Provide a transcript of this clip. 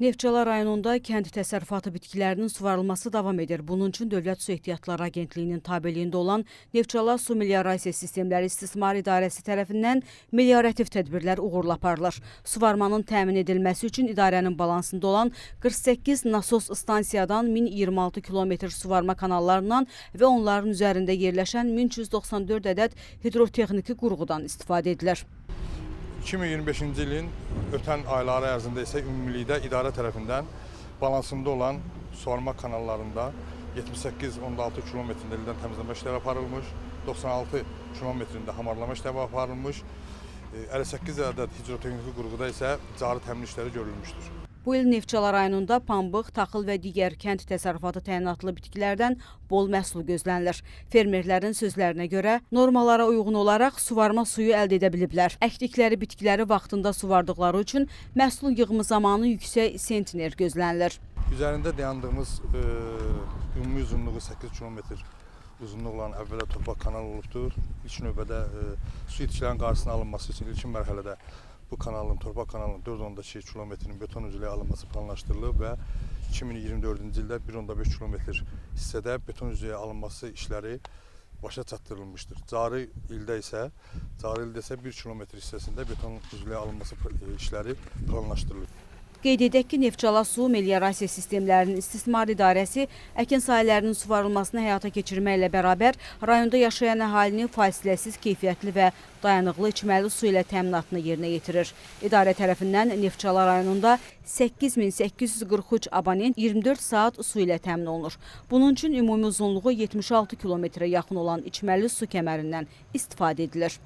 Neftçala rayonunda kənd təsərrüfatı bitkilərinin suvarılması davam edir. Bunun üçün Dövlət Su Ehtiyatları Agentliyinin tabeliyində olan Neftçala Su Meliorasiya Sistemləri İstismar İdarəsi tərəfindən meliorativ tədbirlər uğurla aparılır. Suvarmanın təmin edilməsi üçün idarənin balansında olan 48 nasos stansiyadan 1026 kilometr suvarma kanallarından və onların üzərində yerləşən 1394 ədəd hidrotexniki qurğudan istifadə edilir. 2025-ci ilin ötən ayları ərzində isə ümumilikdə idarə tərəfindən balansında olan suvarma kanallarında 78-16 kilometrində ildən təmizləmə işləri aparılmış, 96 kilometrində hamarlama işləri aparılmış, 58 ədəd hidrotexniki qurğuda isə cari təmin işləri görülmüşdür. Bu il Neftçala rayonunda pambıq, taxıl və digər kənd təsərrüfatı təyinatlı bitkilərdən bol məhsul gözlənilir. Fermerlərin sözlərinə görə normalara uyğun olaraq suvarma suyu əldə edə biliblər. Əkdikləri bitkiləri vaxtında suvardıqları üçün məhsul yığımı zamanı yüksək sentner gözlənilir. Üzərində dayandığımız ümumi uzunluğu 8 kilometr uzunluqla əvvələ torpaq kanal olubdur. İlk növbədə su itkilər qarşısının alınması üçün ilkin mərhələdə bu kanalın, torpaq kanalının 4,2 kilometrinin beton üzəyə alınması planlaşdırılıb və 2024-cü ildə 1,5 kilometr hissədə beton üzəyə alınması işləri başa çatdırılmışdır. Cari ildə isə 1 kilometr hissəsində beton üzəyə alınması işləri planlaşdırılıb. Qeyd edək ki, Neftçala Su Meliorasiya Sistemlərinin İstismar İdarəsi əkin sahələrinin suvarılmasını həyata keçirməklə bərabər rayonda yaşayan əhalinin fasiləsiz, keyfiyyətli və dayanıqlı içməli su ilə təminatını yerinə yetirir. İdarə tərəfindən Neftçala rayonunda 8843 abonent 24 saat su ilə təmin olunur. Bunun üçün ümumi uzunluğu 76 kilometrə yaxın olan içməli su kəmərindən istifadə edilir.